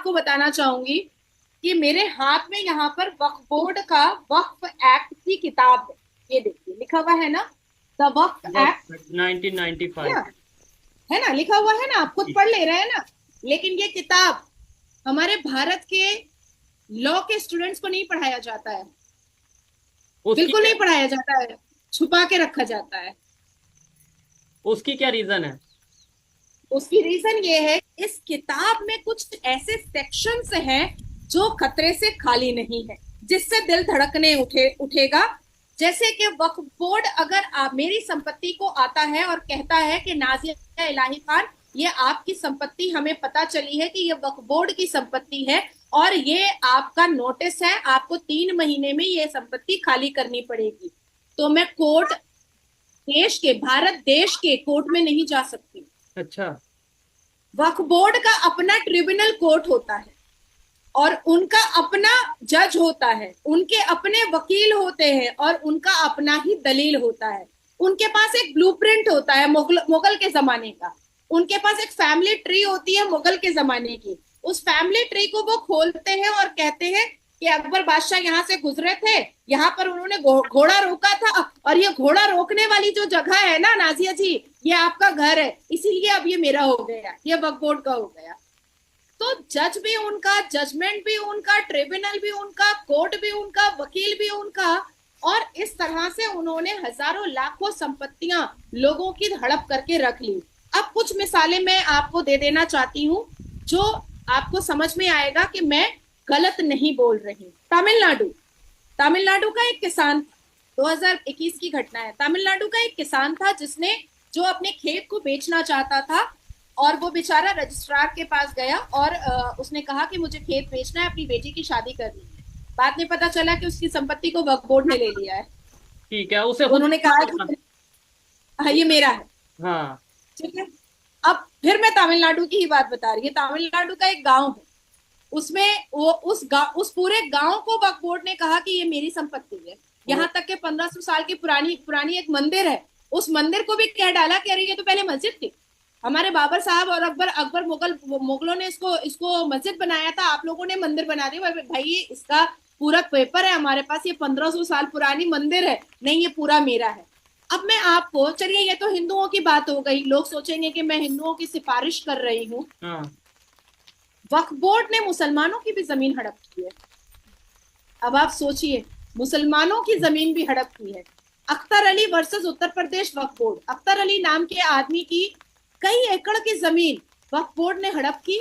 आपको बताना चाहूंगी कि मेरे हाथ में यहाँ पर वक्फ बोर्ड का वक्फ एक्ट की किताब है। ये देखिए लिखा हुआ है ना, द वक्फ एक्ट। वक्त है 1995। ना, है ना, लिखा हुआ है ना, आप खुद पढ़ ले रहे हैं ना। लेकिन ये किताब हमारे भारत के लॉ के स्टूडेंट्स को नहीं पढ़ाया जाता है, उसकी बिल्कुल क्या, नहीं पढ़ाया जाता है, छुपा के रखा जाता है। उसकी क्या रीजन है? उसकी रीजन ये है, इस किताब में कुछ ऐसे सेक्शंस हैं जो खतरे से खाली नहीं है, जिससे दिल धड़कने उठेगा। जैसे कि वक्फ बोर्ड अगर आप मेरी संपत्ति को आता है और कहता है कि नाजिया इलाही खान, ये आपकी संपत्ति हमें पता चली है कि ये वक्फ बोर्ड की संपत्ति है और ये आपका नोटिस है, आपको 3 महीने में ये संपत्ति खाली करनी पड़ेगी, तो मैं कोर्ट, देश के, भारत देश के कोर्ट में नहीं जा सकती। अच्छा। वक्फ बोर्ड का अपना ट्रिब्यूनल कोर्ट होता है और उनका अपना जज होता है, उनके अपने वकील होते हैं और उनका अपना ही दलील होता है। उनके पास एक ब्लूप्रिंट होता है मुगल के जमाने का। उनके पास एक फैमिली ट्री होती है मुगल के जमाने की। उस फैमिली ट्री को वो खोलते हैं और कहते हैं कि अकबर बादशाह यहाँ से गुजरे थे, यहाँ पर उन्होंने घोड़ा रोका था और ये घोड़ा रोकने वाली जो जगह है ना नाजिया जी, ये आपका घर है, इसीलिए अब ये मेरा हो गया, ये वक्फ बोर्ड का हो गया। तो जज भी उनका, जजमेंट भी उनका, ट्रिब्यूनल भी उनका, कोर्ट भी उनका, वकील भी उनका। और इस तरह से उन्होंने हजारों लाखों संपत्तियां लोगों की हड़प करके रख ली। अब कुछ मिसालें मैं आपको दे देना चाहती हूँ जो आपको समझ में आएगा कि मैं गलत नहीं बोल रही। तमिलनाडु, तमिलनाडु का एक किसान, 2021 की घटना है। तमिलनाडु का एक किसान था जिसने, जो अपने खेत को बेचना चाहता था और वो बेचारा रजिस्ट्रार के पास गया और उसने कहा कि मुझे खेत बेचना है, अपनी बेटी की शादी करनी है। बाद में पता चला कि उसकी संपत्ति को वक्फ बोर्ड ने ले लिया है। ठीक है, उसे तो खुद उन्होंने नहीं कहा पता था। कि हाँ ये मेरा है। हाँ। ठीक है, अब फिर मैं तमिलनाडु की ही बात बता रही हूँ। तमिलनाडु का एक गांव है, उसमें वो उस पूरे गांव को वक्फ बोर्ड ने कहा कि ये मेरी संपत्ति है। वो यहाँ तक के 1500 साल की पुरानी पुरानी एक मंदिर है, उस मंदिर को भी कह डाला कि अरे ये तो पहले मस्जिद थी, हमारे बाबर साहब और अकबर अकबर मुगलों ने इसको इसको मस्जिद बनाया था, आप लोगों ने मंदिर बना दिया। भाई इसका पूरा पेपर है हमारे पास, ये 1500 साल पुरानी मंदिर है, नहीं ये पूरा मेरा है। अब मैं आपको, चलिए ये तो हिंदुओं की बात हो गई, लोग सोचेंगे कि मैं हिंदुओं की सिफारिश कर रही हूँ। हाँ। वक्फ बोर्ड ने मुसलमानों की भी जमीन हड़प की है। अब आप सोचिए, मुसलमानों की जमीन भी हड़प की है। अख्तर अली वर्सेस उत्तर प्रदेश वक्फ बोर्ड, अख्तर अली नाम के आदमी की कई एकड़ की जमीन वक्फ बोर्ड ने हड़प की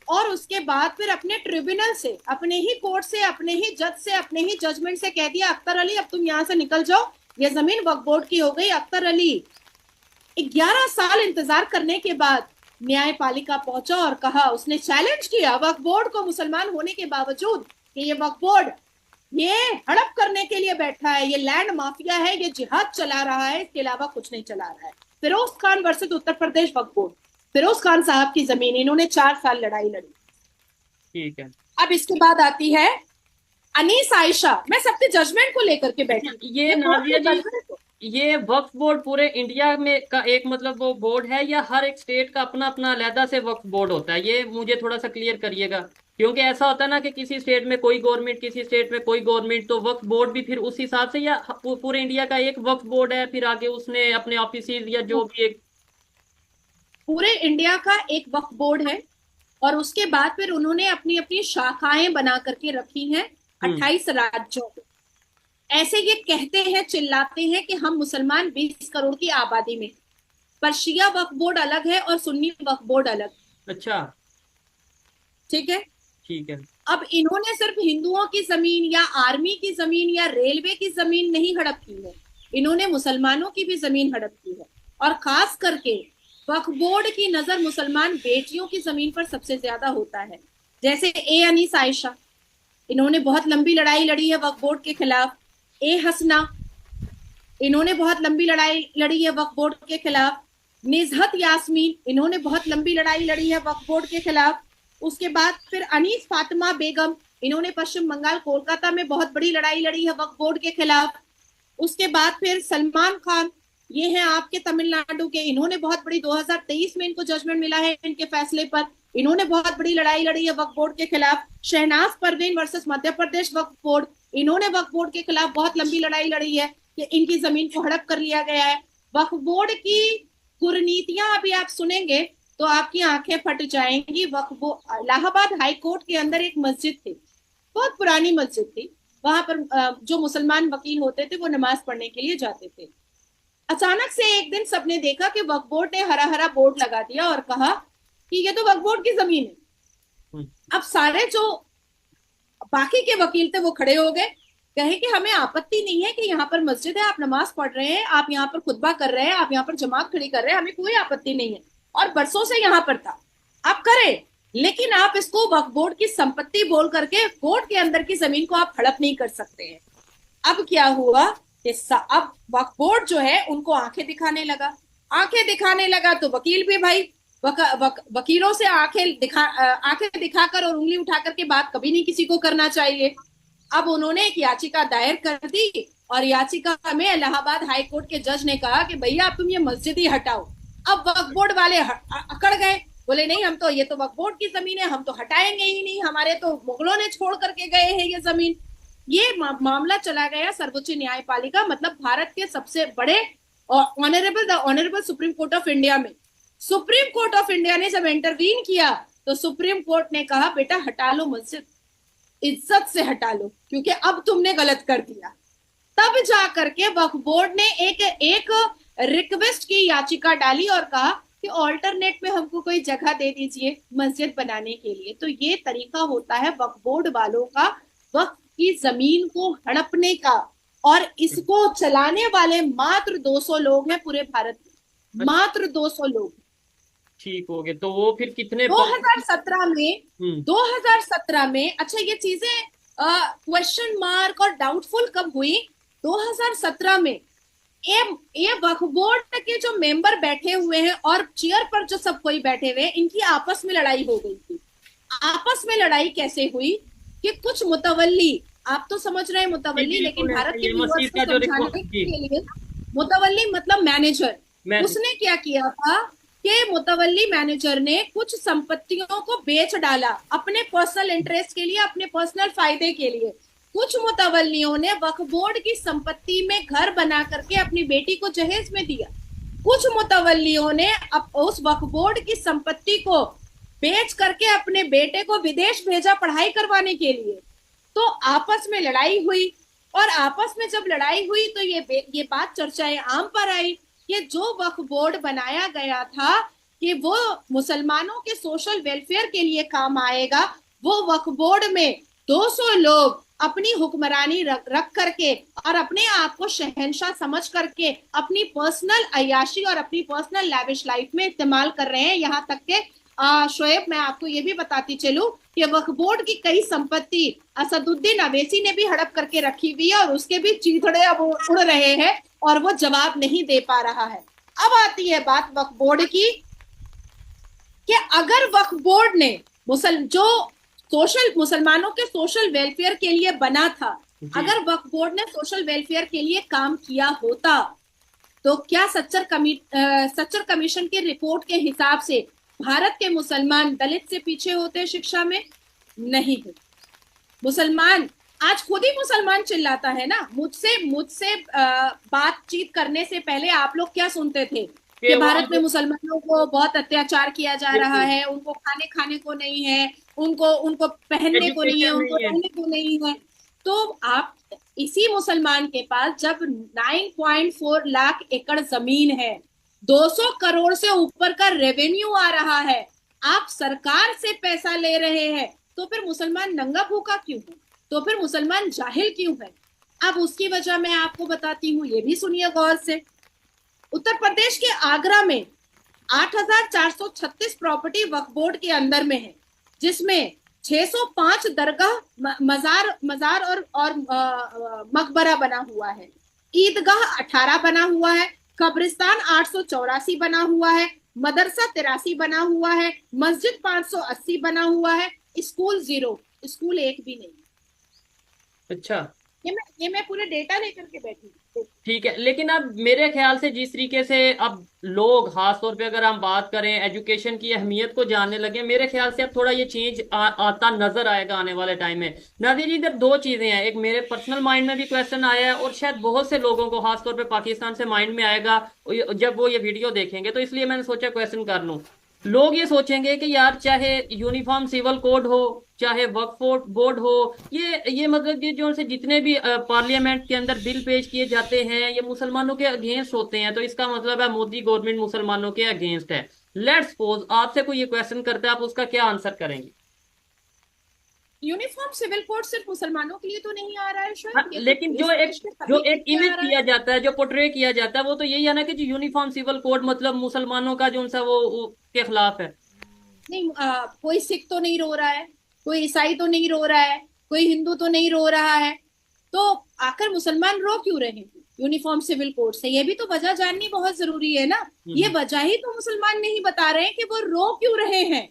और उसके बाद फिर अपने ट्रिब्यूनल से, अपने ही कोर्ट से, अपने ही जज से, अपने ही जजमेंट से कह दिया अख्तर अली अब तुम यहाँ से निकल जाओ, ये जमीन वक्फ बोर्ड की हो गई। अख्तर अली 11 साल इंतजार करने के बाद न्यायपालिका पहुंचा और कहा, उसने चैलेंज किया वक्फ बोर्ड को, मुसलमान होने के बावजूद, कि ये वक्फ बोर्ड ये हड़प करने के लिए बैठा है, ये लैंड माफिया है, ये जिहाद चला रहा है, इसके अलावा कुछ नहीं चला रहा है। फिरोज खान वर्सेस उत्तर प्रदेश वक्फ बोर्ड, फिरोज खान साहब की जमीन, इन्होंने 4 साल लड़ाई लड़ी। ठीक है। अब इसके बाद आती है अनीस आयशा, मैं सबके जजमेंट को लेकर के अच्छा, बैठी, ये ये कोर्ट नाजिया के जी, जजमेंट को। ये वक्फ बोर्ड पूरे इंडिया में का एक मतलब वो बोर्ड है, या हर एक स्टेट का अपना अपना अलहदा से वक्फ बोर्ड होता है? ये मुझे थोड़ा सा क्लियर करिएगा, क्योंकि ऐसा होता है ना कि किसी स्टेट में कोई गवर्नमेंट, किसी स्टेट में कोई गवर्नमेंट, तो वक्फ बोर्ड भी फिर उस हिसाब से, या पूरे इंडिया का एक वक्फ बोर्ड है, फिर आगे उसने अपने ऑफिस या जो भी एक। पूरे इंडिया का एक वक्फ बोर्ड है और उसके बाद फिर उन्होंने अपनी अपनी शाखाएं बना करके रखी हैं हम्म। 28 राज्यों में। ऐसे ये कहते हैं, चिल्लाते हैं कि हम मुसलमान 20 करोड़ की आबादी में, पर शिया वक्फ बोर्ड अलग है और सुन्नी वक्फ बोर्ड अलग। अच्छा। ठीक है, ठीक है। अब इन्होंने सिर्फ हिंदुओं की जमीन या आर्मी की जमीन या रेलवे की जमीन नहीं हड़प की है, इन्होंने मुसलमानों की भी जमीन हड़प की है। और खास करके वक्फ बोर्ड की नजर मुसलमान बेटियों की जमीन पर सबसे ज्यादा होता है। जैसे ए अनीस आयशा, इन्होंने बहुत लंबी लड़ाई लड़ी है वक्फ बोर्ड के खिलाफ। ए हसना, इन्होंने बहुत लंबी लड़ाई लड़ी है वक्फ बोर्ड के खिलाफ। निजहत यास्मीन, इन्होंने बहुत लंबी लड़ाई लड़ी है वक्फ बोर्ड के खिलाफ। उसके बाद फिर अनीस फातिमा बेगम, इन्होंने पश्चिम बंगाल कोलकाता में बहुत बड़ी लड़ाई लड़ी है वक्फ बोर्ड के खिलाफ। उसके बाद फिर सलमान खान, ये हैं आपके तमिलनाडु के, इन्होंने बहुत बड़ी, 2023 में इनको जजमेंट मिला है इनके फैसले पर, इन्होंने बहुत बड़ी लड़ाई लड़ी है वक्फ बोर्ड के खिलाफ। शहनाज परवीन वर्सेस मध्य प्रदेश वक्फ बोर्ड, इन्होंने वक्फ बोर्ड के खिलाफ बहुत लंबी लड़ाई लड़ी है कि इनकी जमीन को हड़प कर लिया गया है। वक्फ बोर्ड की कुरीतियां अभी आप सुनेंगे तो आपकी आंखें फट जाएंगी। वक्फ बोर्ड, इलाहाबाद हाई कोर्ट के अंदर एक मस्जिद थी, बहुत पुरानी मस्जिद थी। वहां पर जो मुसलमान वकील होते थे वो नमाज पढ़ने के लिए जाते थे। अचानक से एक दिन सबने देखा कि वक्फ बोर्ड ने हरा हरा बोर्ड लगा दिया और कहा कि ये तो वक्फ बोर्ड की जमीन है। अब सारे जो बाकी के वकील थे वो खड़े हो गए, कहे कि हमें आपत्ति नहीं है कि यहाँ पर मस्जिद है, आप नमाज पढ़ रहे हैं, आप यहाँ पर खुतबा कर रहे हैं, आप यहाँ पर जमात खड़ी कर रहे हैं, हमें कोई आपत्ति नहीं है और बरसों से यहाँ पर था, आप करें, लेकिन आप इसको वक्फ बोर्ड की संपत्ति बोल करके कोर्ट के अंदर की जमीन को आप हड़प नहीं कर सकते हैं। अब क्या हुआ कि अब वक्फ बोर्ड जो है उनको आंखें दिखाने लगा तो वकील भी भाई वकीलों से आंखें दिखाकर और उंगली उठा करके बात कभी नहीं किसी को करना चाहिए। अब उन्होंने एक याचिका दायर कर दी और याचिका में इलाहाबाद हाई कोर्ट के जज ने कहा कि भैया अब तुम ये मस्जिद ही हटाओ। अब वक्फ बोर्ड वाले अकड़ गए, बोले नहीं, हम तो, ये तो वक्फ बोर्ड की जमीन है, हम तो हटाएंगे ही नहीं, हमारे तो मुगलों ने छोड़ करके गए हैं ये जमीन। ये मामला चला गया सर्वोच्च न्यायपालिका, मतलब भारत के सबसे बड़े honourable supreme court of India में। सुप्रीम कोर्ट ऑफ इंडिया ने जब इंटरवीन किया तो सुप्रीम कोर्ट ने कहा बेटा हटा लो मस्जिद, इज्जत से हटा लो, क्योंकि अब तुमने गलत कर दिया। तब जा करके वक्फ बोर्ड ने एक रिक्वेस्ट की याचिका डाली और कहा कि ऑल्टरनेट में हमको कोई जगह दे दीजिए मस्जिद बनाने के लिए। तो ये तरीका होता है वक्फ बोर्ड वालों का वक्फ की जमीन को हड़पने का, और इसको चलाने वाले मात्र 200 लोग हैं पूरे भारत में, मात्र 200 लोग। ठीक हो गए। तो वो फिर कितने 2017 में अच्छा ये चीजें क्वेश्चन मार्क और डाउटफुल कब हुई? 2017 में ये वक्फ बोर्ड के जो मेंबर बैठे हुए हैं और चेयर पर जो सब कोई बैठे हुए हैं, इनकी आपस में लड़ाई हो गई थी। आपस में लड़ाई कैसे हुई कि कुछ मुतवल्ली, आप तो समझ रहे हैं मुतवल्ली, लेकिन भारत के व्यूअर्स को समझाने के लिए, मुतवल्ली मतलब मैनेजर, उसने क्या किया था कि मुतवल्ली मैनेजर ने कुछ संपत्तियों को बेच डाला अपने पर्सनल इंटरेस्ट के लिए, अपने पर्सनल फायदे के लिए। कुछ मुतवल्लियों ने वक्फ बोर्ड की संपत्ति में घर बना करके अपनी बेटी को जहेज में दिया। कुछ मुतवल्लियों ने उस वक्फ बोर्ड की संपत्ति को बेच करके अपने बेटे को विदेश भेजा पढ़ाई करवाने के लिए। तो आपस में लड़ाई हुई, और आपस में जब लड़ाई हुई तो ये बात चर्चाएं आम पर आई कि जो वक्फ बोर्ड बनाया गया था कि वो मुसलमानों के सोशल वेलफेयर के लिए काम आएगा, वो वक्फ बोर्ड में 200 लोग अपनी हुक्मरानी रख करके और अपने आप को शहंशाह समझ करके अपनी पर्सनल अय्याशी और अपनी पर्सनल लैविश लाइफ में इस्तेमाल कर रहे हैं। यहाँ तक के शोएब, मैं आपको ये भी बताती चलूं कि वक्फ बोर्ड की कई संपत्ति असदुद्दीन अवैसी ने भी हड़प करके रखी हुई है और उसके भी चीथड़े अब उड़ रहे हैं और वो जवाब नहीं दे पा रहा है। अब आती है बात वक्फ बोर्ड की कि अगर वक्फ बोर्ड ने मुसलमानों के सोशल वेलफेयर के लिए बना था, अगर वक्फ बोर्ड ने सोशल वेलफेयर के लिए काम किया होता तो क्या सच्चर कमीशन की रिपोर्ट के हिसाब से भारत के मुसलमान दलित से पीछे होते शिक्षा में? नहीं है। मुसलमान आज खुद ही मुसलमान चिल्लाता है ना, मुझसे बातचीत करने से पहले आप लोग क्या सुनते थे कि भारत में मुसलमानों को बहुत अत्याचार किया जा रहा है, उनको खाने को नहीं है, उनको पहनने को नहीं है, उनको रहने को नहीं है। तो आप इसी मुसलमान के पास जब 9.4 लाख एकड़ जमीन है, 200 करोड़ से ऊपर का रेवेन्यू आ रहा है, आप सरकार से पैसा ले रहे हैं, तो फिर मुसलमान नंगा भूखा क्यों है? तो फिर मुसलमान जाहिल क्यों है? अब उसकी वजह मैं आपको बताती हूँ, ये भी सुनिए गौर से। उत्तर प्रदेश के आगरा में 8,436 प्रॉपर्टी वक्फ बोर्ड के अंदर में है, जिसमें 605 दरगाह, मजार और मकबरा बना हुआ है, ईदगाह 18 बना हुआ है, कब्रिस्तान 884 बना हुआ है, मदरसा 83 बना हुआ है, मस्जिद 580 बना हुआ है, स्कूल 0, स्कूल एक भी नहीं। अच्छा, ये मैं पूरे डेटा लेकर के बैठी हूँ। ठीक है, लेकिन अब मेरे ख्याल से जिस तरीके से अब लोग, खास तौर पे अगर हम बात करें एजुकेशन की अहमियत को जानने लगे, मेरे ख्याल से अब थोड़ा ये चेंज आता नजर आएगा आने वाले टाइम में। नादिर जी, इधर दो चीजें हैं, एक मेरे पर्सनल माइंड में भी क्वेश्चन आया है और शायद बहुत से लोगों को खास तौर पे पाकिस्तान से माइंड में आएगा जब वो ये वीडियो देखेंगे, तो इसलिए मैंने सोचा क्वेश्चन कर लूं। लोग ये सोचेंगे कि यार चाहे यूनिफॉर्म सिविल कोड हो, चाहे वक्फ बोर्ड हो, ये मतलब कि जो से जितने भी पार्लियामेंट के अंदर बिल पेश किए जाते हैं ये मुसलमानों के अगेंस्ट होते हैं, तो इसका मतलब है मोदी गवर्नमेंट मुसलमानों के अगेंस्ट है। लेट्स सपोज आपसे कोई ये क्वेश्चन करता है, आप उसका क्या आंसर करेंगे? यूनिफॉर्म सिविल कोड सिर्फ मुसलमानों के लिए तो नहीं आ रहा है हाँ, शायद, ये तो लेकिन इस देश के जो सभी के एक लिए इमेज आ रहा है। किया जाता है, जो पोर्ट्रे किया जाता है, वो तो यही है ना कि जो यूनिफॉर्म सिविल कोड मतलब मुसलमानों का जो सा वो के खिलाफ है। नहीं, कोई सिख तो नहीं रो रहा है, कोई ईसाई तो नहीं रो रहा है, कोई हिंदू तो नहीं रो रहा है, तो आखिर मुसलमान रो क्यों रहे हैं यूनिफॉर्म सिविल कोड से? ये भी तो वजह जाननी बहुत जरूरी है ना। ये हम्म। वजह ही तो मुसलमान नहीं बता रहे हैं कि वो रो क्यों रहे हैं।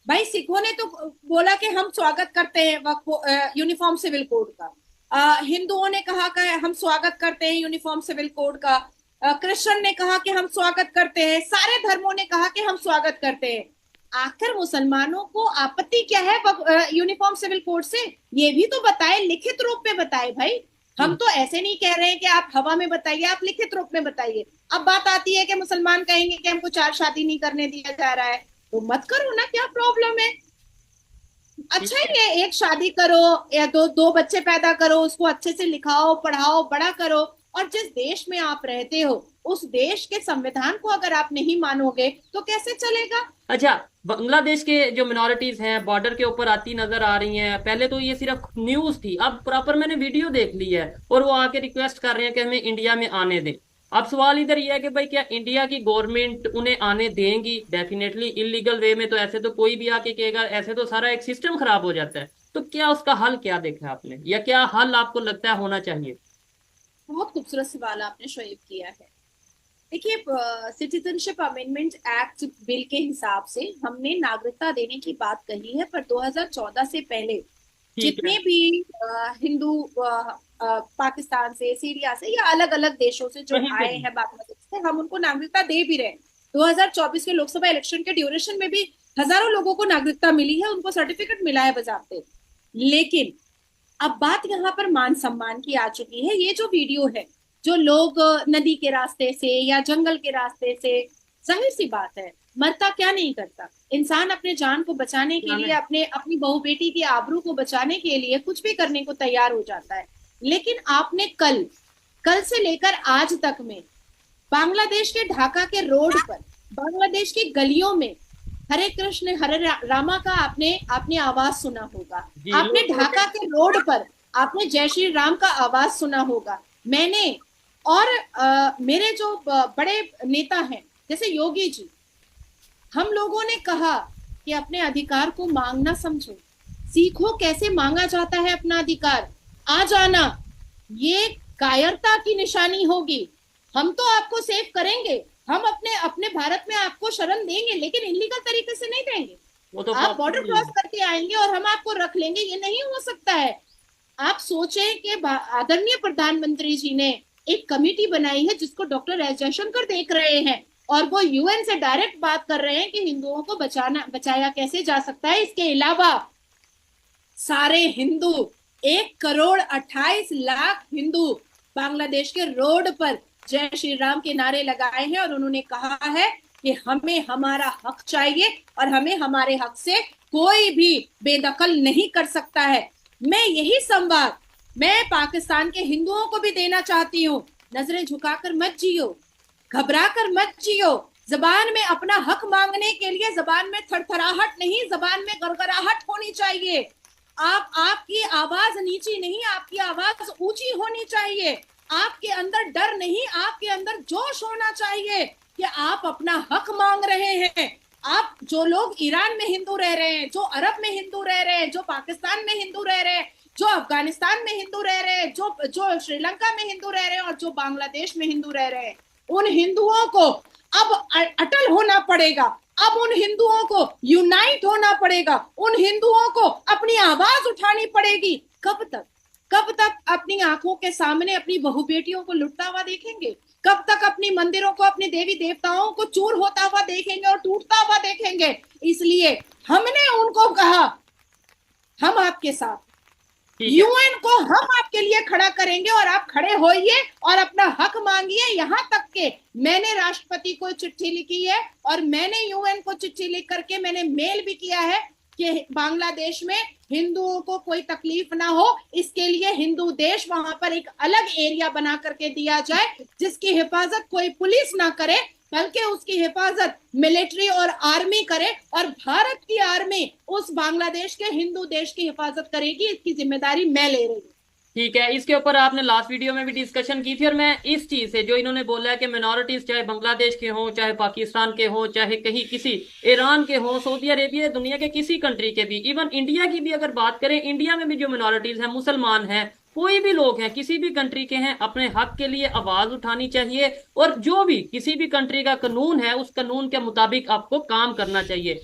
भाई सिखों ने तो बोला कि हम स्वागत करते हैं यूनिफॉर्म सिविल कोड का। हिंदुओं ने कहा कि हम स्वागत करते हैं यूनिफॉर्म सिविल कोड का। क्रिश्चियन ने कहा कि हम स्वागत करते हैं, सारे धर्मों ने कहा कि हम स्वागत करते हैं। आखिर मुसलमानों को आपत्ति क्या है यूनिफॉर्म सिविल कोड से? ये भी तो बताए, लिखित रूप में बताए भाई। हम तो ऐसे नहीं कह रहे हैं कि आप हवा में बताइए, आप लिखित रूप में बताइए। अब बात आती है कि मुसलमान कहेंगे कि हमको चार शादी नहीं करने दिया जा रहा है, तो मत करो ना, क्या प्रॉब्लम है? ठीक अच्छा है। ही है, एक शादी करो या दो दो बच्चे पैदा करो, उसको अच्छे से लिखाओ पढ़ाओ बड़ा करो। और जिस देश में आप रहते हो उस देश के संविधान को अगर आप नहीं मानोगे तो कैसे चलेगा? अच्छा, बांग्लादेश के जो मिनोरिटीज हैं बॉर्डर के ऊपर आती नजर आ रही हैं, पहले तो ये सिर्फ न्यूज थी, अब प्रॉपर मैंने वीडियो देख ली है और वो आके रिक्वेस्ट कर रहे हैं कि हमें इंडिया में आने दें। अब सवाल इधर ये है कि भाई क्या इंडिया की गवर्नमेंट उन्हें आने देंगी? डेफिनेटली इलीगल वे में तो ऐसे तो कोई भी आके कहेगा, ऐसे तो सारा एक सिस्टम खराब हो जाता है। तो क्या उसका हल क्या देखा आपने, या क्या हल आपको लगता है होना चाहिए? बहुत खूबसूरत सवाल आपने शोएब किया है। देखिए, सिटीजनशिप अमेंडमेंट एक्ट बिल के हिसाब से हमने नागरिकता देने की बात कही है, पर 2014 से पहले ठीक है। जितने भी हिंदू पाकिस्तान से, सीरिया से या अलग अलग देशों से जो कहीं पे आए भी। हैं, बांग्लादेश से, हम उनको नागरिकता दे भी रहे हैं। 2024 के लोकसभा इलेक्शन के ड्यूरेशन में भी हजारों लोगों को नागरिकता मिली है, उनको सर्टिफिकेट मिला है बजाते। लेकिन अब बात यहाँ पर मान सम्मान की आ चुकी है। ये जो वीडियो है, जो लोग नदी के रास्ते से या जंगल के रास्ते से, जाहिर सी बात है, मरता क्या नहीं करता इंसान, अपने जान को बचाने के लिए, अपने अपनी बहू बेटी की आबरू को बचाने के लिए कुछ भी करने को तैयार हो जाता है। लेकिन आपने कल कल से लेकर आज तक में बांग्लादेश के ढाका के रोड पर, बांग्लादेश की गलियों में हरे कृष्ण हरे रामा का आपने आपने आवाज सुना होगा। जी, आपने लोग ढाका के रोड पर आपने जय श्री राम का आवाज सुना होगा। मैंने और मेरे जो बड़े नेता हैं जैसे योगी जी, हम लोगों ने कहा कि अपने अधिकार को मांगना समझो, सीखो कैसे मांगा जाता है अपना अधिकार, आ जाना। ये कायरता की निशानी होगी। हम तो आपको सेव करेंगे, हम अपने अपने भारत में आपको शरण देंगे, लेकिन इलीगल तरीके से नहीं देंगे। वो तो आप बॉर्डर पॉसिबल क्रॉस नहीं करके आएंगे और हम आपको रख लेंगे, ये नहीं हो सकता है। आप सोचें कि आदरणीय प्रधानमंत्री जी ने एक कमेटी बनाई है जिसको डॉक्टर एस जयशंकर देख रहे हैं, और वो यूएन से डायरेक्ट बात कर रहे हैं कि हिंदुओं को बचाया कैसे जा सकता है। इसके अलावा सारे हिंदू, 1 करोड़ 28 लाख हिंदू बांग्लादेश के रोड पर जय श्री राम के नारे लगाए हैं, और उन्होंने कहा है कि हमें हमारा हक चाहिए और हमें हमारे हक से कोई भी बेदखल नहीं कर सकता है। मैं यही संवाद मैं पाकिस्तान के हिंदुओं को भी देना चाहती हूँ। नजरें झुकाकर मत जियो, घबरा कर मत जियो। जबान में अपना हक मांगने के लिए जबान में थरथराहट नहीं, जबान में गड़गड़ाहट होनी चाहिए। आपकी आवाज नीची नहीं, आपकी आवाज ऊंची होनी चाहिए। आपके अंदर डर नहीं, आपके अंदर जोश होना चाहिए कि आप अपना हक मांग रहे हैं। आप जो लोग ईरान में हिंदू रह रहे हैं, जो अरब में हिंदू रह रहे हैं, जो पाकिस्तान में हिंदू रह रहे हैं, जो अफगानिस्तान में हिंदू रह रहे हैं, जो श्रीलंका में हिंदू रह रहे हैं और जो बांग्लादेश में हिंदू रह रहे हैं, उन हिंदुओं को अब अटल होना पड़ेगा। अब उन हिंदुओं को यूनाइट होना पड़ेगा, उन हिंदुओं को अपनी आवाज उठानी पड़ेगी। कब तक? कब तक अपनी आंखों के सामने अपनी बहु बेटियों को लुटता हुआ देखेंगे? कब तक अपनी मंदिरों को, अपने देवी देवताओं को चूर होता हुआ देखेंगे और टूटता हुआ देखेंगे? इसलिए हमने उनको कहा हम आपके साथ, ठीक है। यूएन को हम आपके लिए खड़ा करेंगे और आप खड़े होइए और अपना हक मांगिए। यहां तक के मैंने राष्ट्रपति को चिट्ठी लिखी है और मैंने यूएन को चिट्ठी लिख करके मैंने मेल भी किया है कि बांग्लादेश में हिंदुओं को कोई तकलीफ ना हो, इसके लिए हिंदू देश वहां पर एक अलग एरिया बना करके दिया जाए, जिसकी हिफाजत कोई पुलिस ना करे बल्कि उसकी हिफाजत मिलिट्री और आर्मी करे, और भारत की आर्मी उस बांग्लादेश के हिंदू देश की हिफाजत करेगी। इसकी जिम्मेदारी मैं ले रही हूँ। ठीक है, इसके ऊपर आपने लास्ट वीडियो में भी डिस्कशन की थी, और मैं इस चीज से जो इन्होंने बोला है कि मिनॉरिटीज चाहे बांग्लादेश के हों, चाहे पाकिस्तान के हों, चाहे कहीं किसी ईरान के हों, सऊदी अरेबिया, दुनिया के किसी कंट्री के भी, इवन इंडिया की भी अगर बात करें, इंडिया में भी जो मिनॉरिटीज हैं, मुसलमान हैं, कोई भी लोग हैं, किसी भी कंट्री के हैं, अपने हक के लिए आवाज उठानी चाहिए, और जो भी किसी भी कंट्री का कानून है उस कानून के मुताबिक आपको काम करना चाहिए।